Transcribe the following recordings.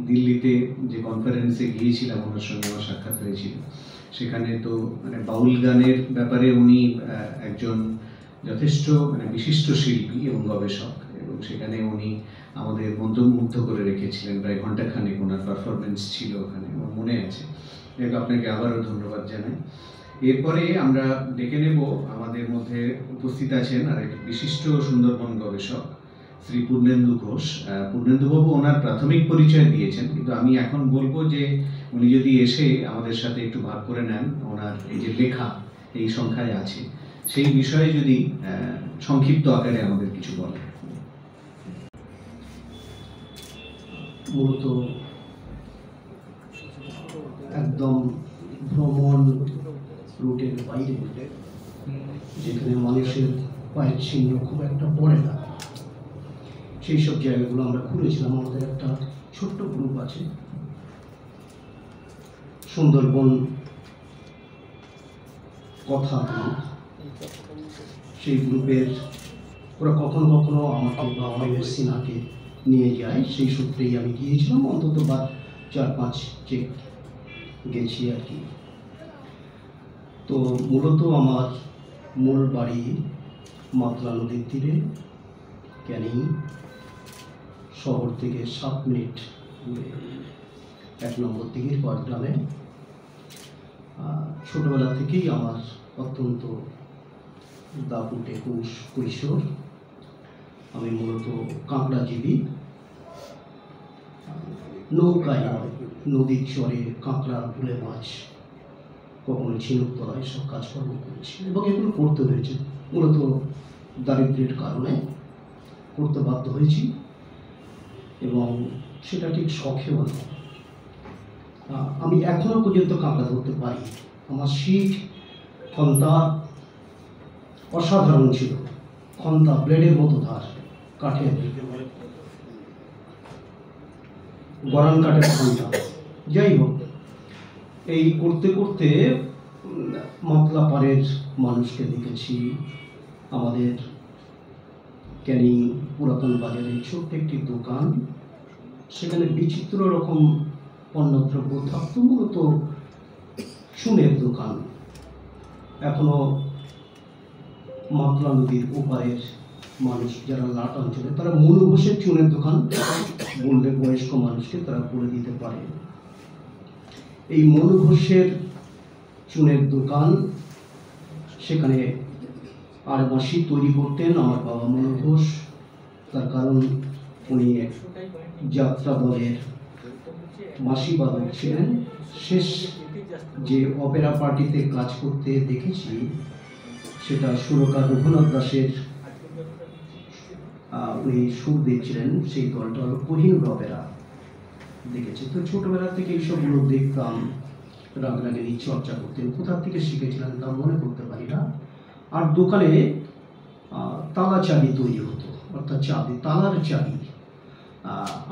দিল্লিতে যে কনফারেন্সে গিয়েছিলাম ওনার সঙ্গে আমার সাক্ষাৎ হয়েছিল, সেখানে তো মানে বাউল গানের ব্যাপারে উনি একজন যথেষ্ট মানে বিশিষ্ট শিল্পী এবং গবেষক, এবং সেখানে উনি আমাদের মন্ত্রমুগ্ধ করে রেখেছিলেন। প্রায় ঘণ্টাখানেক ওনার পারফরমেন্স ছিল ওখানে, আমার মনে আছে। আপনাকে আবারও ধন্যবাদ জানাই। এরপরে আমরা ডেকে নেব, আমাদের মধ্যে উপস্থিত আছেন আর এক বিশিষ্ট সুন্দরবন গবেষক শ্রী পূর্ণেন্দু ঘোষ। পূর্ণেন্দুবাবু ওনার প্রাথমিক পরিচয় দিয়েছেন, কিন্তু আমি এখন বলবো যে উনি যদি এসে আমাদের সাথে একটু ভাগ করে নেন ওনার এই যে লেখা এই সংখ্যায় আছে, সেই বিষয়ে যদি সংক্ষিপ্ত আকারে আমাদের কিছু বলেন। মূলত একদম ভ্রমণ রুটের বাইরে, যেখানে মানুষের পায়ের চিহ্ন খুব একটা পড়ে না, সেই সব জায়গাগুলো আমরা ঘুরেছিলাম। আমাদের একটা ছোট্ট গ্রুপ আছে, সুন্দরবন কথা গ্রুপ। সেই গ্রুপের ওরা কখনো কখনো আমাকে বা আমাদের সিনাকে নিয়ে যায়, সেই সূত্রেই আমি গিয়েছিলাম। অন্তত বা 4-5 চেক গেছি আর কি। তো মূলত আমার মূল বাড়ি মাতলা নদীর তীরে, ক্যানিং শহর থেকে 7 মিনিট দূরে 1 নম্বর দিঘির পাড় গ্রামে। ছোটবেলা থেকেই আমার অত্যন্ত দাপুটে কৈশোর। আমি মূলত কাঁকড়াজীবী, নৌকায় নদীর চরে কাঁকড়া, ভুলে মাছ, কখনো ঝিনুক তোলা, এসব কাজকর্ম করেছি এবং এগুলো করতে হয়েছে। মূলত দারিদ্র্যের কারণে করতে বাধ্য হয়েছি, এবং সেটা ঠিক শখেও না। আমি এখনো পর্যন্ত কাঁকড়া ধরতে পারি। আমার শিখ খন্তা অসাধারণ ছিল, খন্তা ব্লেডের মতো ধার, কাঠের গরান কাঠের খন্তা। যাই হোক, এই করতে করতে মাতলা পাড়ের মানুষকে দেখেছি। আমাদের ক্যানিং পুরাতন বাজারে ছোট্ট একটি দোকান, সেখানে বিচিত্র রকম পণ্যদ্রব্য থাকত, মূলত চুনের দোকান। এখনো মাতলা নদীর ওপারের মানুষ যারা লাট অঞ্চলে, তারা মনু ঘোষের চুনের দোকান বললে বয়স্ক মানুষকে তারা বলে দিতে পারে। এই মনু ঘোষের চুনের দোকান, সেখানে আর মাসি তৈরি করতেন আমার বাবা মনু ঘোষ। তার কারণ উনি যাত্রা দলের মাসি বাদক ছিলেন। শেষ যে অপেরা পার্টিতে কাজ করতে দেখেছি, সেটা সুরকার রঘুনাথ দাসের উনি সুর দিচ্ছিলেন। সেই দলটা হলো কোহিনুর অপেরা দেখেছি। তো ছোটবেলা থেকে এইসবগুলো দেখতাম, রাগরাগিনী চর্চা করতেন। কোথা থেকে শিখেছিলেন তা মনে করতে পারি না। আর দোকানে তালা চাবি তৈরি হতো, অর্থাৎ চাবি, তালার চাবি।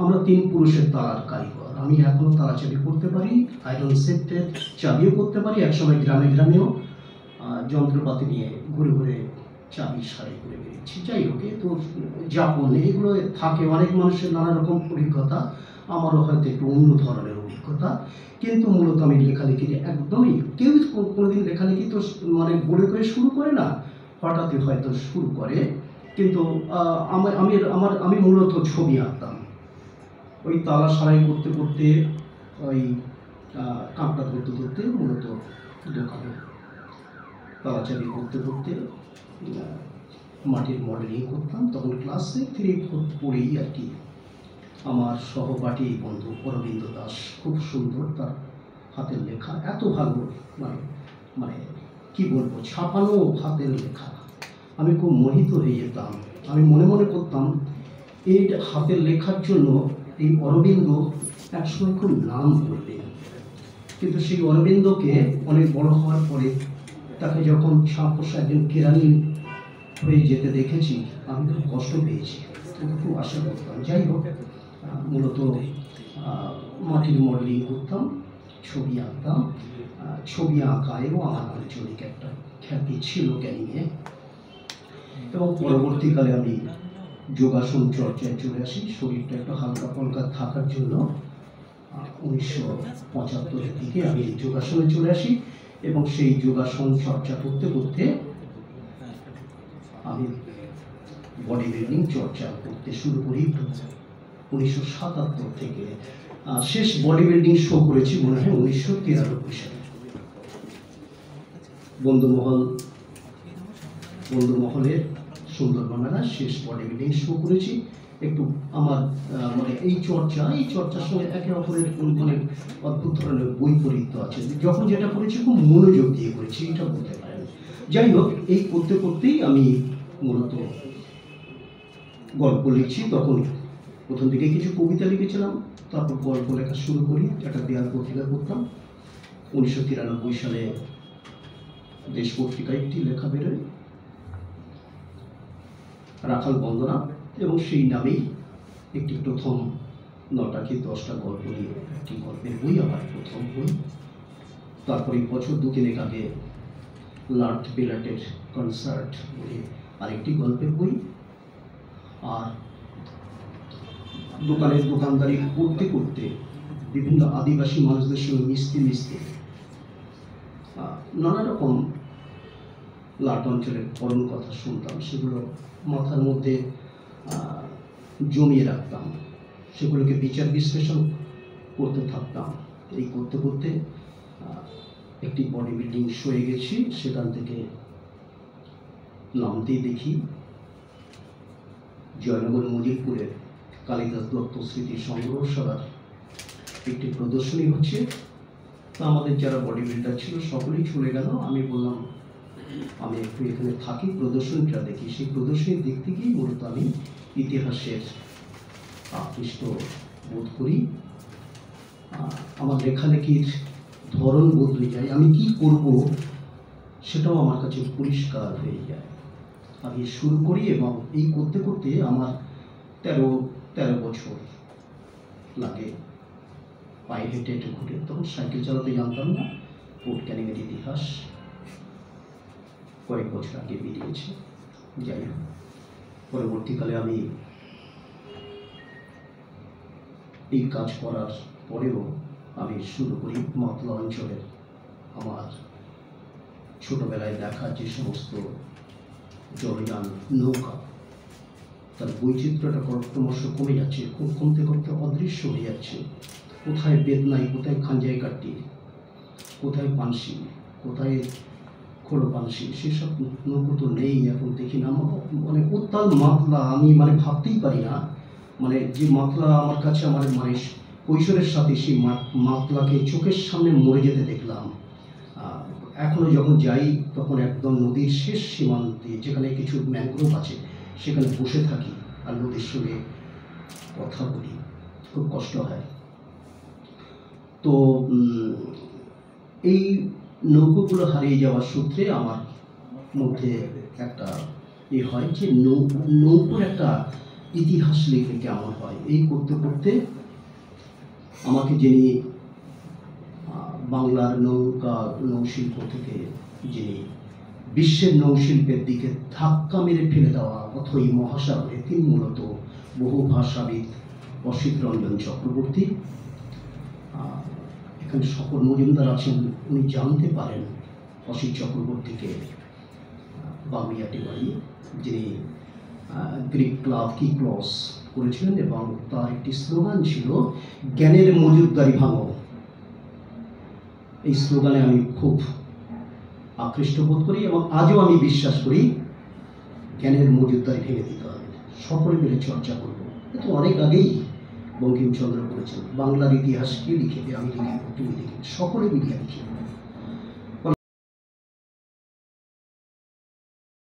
আমরা 3 পুরুষের তালার কারিগর। আমি এখনো তালা চাবি করতে পারি, আয়রন সেটের চাবিও করতে পারি। একসময় গ্রামে গ্রামেও যন্ত্রপাতি নিয়ে ঘুরে ঘুরে চাবি সারাই করে বেরিয়েছি। যাই হোক, তো যাপন এইগুলো থাকে, অনেক মানুষের নানা রকম অভিজ্ঞতা, আমারও হয়তো একটু অন্য ধরনের অভিজ্ঞতা। কিন্তু মূলত আমি লেখালেখি একদমই, কেউ কোনোদিন লেখালেখি তো মানে গড়ে করে শুরু করে না, হঠাৎই হয়তো শুরু করে। কিন্তু আমি মূলত ছবি আঁকতাম। ওই তালা সারাই করতে করতে, ওই কাঁকড়া ধরতে ধরতে, মূলত দোকানে তালা চাবি করতে করতে মাটির মডেলিং করতাম। তখন ক্লাসে 3-4 পড়েই আর কি। আমার সহপাঠী বন্ধু অরবিন্দ দাস, খুব সুন্দর তার হাতের লেখা, এত ভালো, মানে কি বলবো, ছাপানো হাতের লেখা। আমি খুব মোহিত হয়ে যেতাম। আমি মনে মনে করতাম এই হাতের লেখার জন্য এই অরবিন্দ একসময় খুব নাম করবে। কিন্তু সেই অরবিন্দকে অনেক বড় হওয়ার পরে তাকে যখন ছাপোষা একজন কেরানি হয়ে যেতে দেখেছি, আমি খুব কষ্ট পেয়েছি, খুব আশা করতাম। যাই হোক, মূলত মাটির মডেলিং করতাম, ছবি আঁকতাম। ছবি আঁকায়ও আমার আঞ্চলিক একটা খ্যাতি ছিল ক্যানিংয়ে। এবং পরবর্তীকালে আমি যোগাসন চর্চায় চলে আসি, শরীরটা একটু হালকা পালকা থাকার জন্য। 1975 থেকে আমি যোগাসনে চলে আসি এবং সেই যোগাসন চর্চা করতে করতে আমি বডি বিল্ডিং চর্চা করতে শুরু করি 1977 থেকে। শেষ বডি বিল্ডিং শো করেছি মনে হয় 1993 সালে। বন্ধুমহলের সুন্দরবনেরা শেষ বডি বিল্ডিং শো করেছি। একটু আমার মানে এই চর্চার সঙ্গে একে অপরের মানে অদ্ভুত ধরনের বৈপরীত্য আছে। যখন যেটা করেছি খুব মনোযোগ দিয়ে করেছি, এটা বলতে পারেন। যাই হোক, এই করতে করতেই আমি মূলত গল্প লিখছি। তখন প্রথম দিকে কিছু কবিতা লিখেছিলাম, তারপর গল্প লেখা শুরু করি। একটা দেয়াল পত্রিকা করতাম। 1993 সালে দেশ পত্রিকায় একটি লেখা বেরোয়, রাখাল বন্দনা, এবং সেই নামেই একটি প্রথম 9টা কি 10টা গল্প নিয়ে একটি গল্পের বই, আমার প্রথম বই। তারপরে বছর দুদিনের আগে লার্ট বেলাটের কনসার্ট বলে আরেকটি গল্পের বই। আর দোকানদারি করতে করতে বিভিন্ন আদিবাসী মানুষদের সঙ্গে মিশতে নানা রকম লাট অঞ্চলের পরম কথা শুনতাম। সেগুলো মাথার মধ্যে জমিয়ে রাখতাম, সেগুলোকে বিচার বিশ্লেষণ করতে থাকতাম। এই করতে করতে একটি বডি বিল্ডিং শোয়ে গেছি। সেখান থেকে নামতেই দেখি জয়নগর মজিদপুরের কালিদাস দত্ত স্মৃতি সংগ্রহশালার একটি প্রদর্শনী হচ্ছে। তা আমাদের যারা বডি বিল্ডার ছিল সকলেই চলে গেল। আমি বললাম আমি একটু এখানে থাকি, প্রদর্শনীটা দেখি। সেই প্রদর্শনী দেখতে গিয়ে মূলত আমি ইতিহাসের আকৃষ্ট বোধ করি। আমার লেখালেখির ধরন বদলে যায়, আমি কি করব সেটাও আমার কাছে পরিষ্কার হয়ে যায়। আমি শুরু করি এবং এই করতে করতে আমার 13 বছর লাগে পায়ে হেঁটে ঘুরে। তখন সাইকেল চালাতে জানতাম না। ফোর্ট ক্যানিংয়ের ইতিহাস কয়েক বছর আগে বেরিয়েছে। যাই হোক, পরবর্তীকালে আমি এই কাজ করার পরেও আমি শুরু করি মাতলা অঞ্চলের আমার ছোটবেলায় দেখা যে সমস্ত জলযান নৌকা, তার বৈচিত্র্যটা ক্রমশ কমে যাচ্ছে, কমতে কমতে অদৃশ্য হয়ে যাচ্ছে। কোথায় বেদনাই, কোথায় খাঞ্জাই কাট্টি, কোথায় পানসি, কোথায় খোলো পানসি, সেসব নৌকো তো নেই, এখন দেখি না। মানে উত্তাল মাতলা আমি মানে ভাবতেই পারি না। মানে যে মাতলা আমার কাছে আমার মানে কৈশোরের সাথে সেই মাতলাকে চোখের সামনে মরে যেতে দেখলাম। এখনো যখন যাই তখন একদম নদীর শেষ সীমান্তে যেখানে কিছু ম্যানগ্রোভ আছে সেখানে বসে থাকি আর নদীর সঙ্গে কথা বলি। খুব কষ্ট হয়। তো এই নৌকোগুলো হারিয়ে যাওয়ার সূত্রে আমার মধ্যে একটা হয় যে নৌকোর একটা ইতিহাস লিখে কেমন হয়। এই করতে করতে আমাকে যিনি বাংলার নৌশিল্প থেকে যিনি বিশ্বের নৌশিল্পের দিকে ধাক্কা মেরে ফেলে দেওয়া অথই মহাসাগরে, তিনি মূলত বহু ভাষাবিদ অসিত রঞ্জন চক্রবর্তী। এখানে সকল মজুমদার আছেন, উনি জানতে পারেন অসিত চক্রবর্তীকে, বাগুইয়াটি বাড়ি, যিনি গ্রিক ক্লাব কি ক্লস করেছিলেন এবং তার একটি স্লোগান ছিল জ্ঞানের মজুদদারি ভাঙো। এই স্লোগানে আমি খুব আকৃষ্ট বোধ করি এবং আজও আমি বিশ্বাস করি জ্ঞানের মজুদদারি ভেঙে দিতে হবে, সকলে মিলে চর্চা করবো। কিন্তু অনেক আগেই বঙ্কিমচন্দ্র বলেছেন বাংলার ইতিহাস কে লিখে, আমি লিখে, তুমি লিখে, সকলে মিলিয়ে লিখে।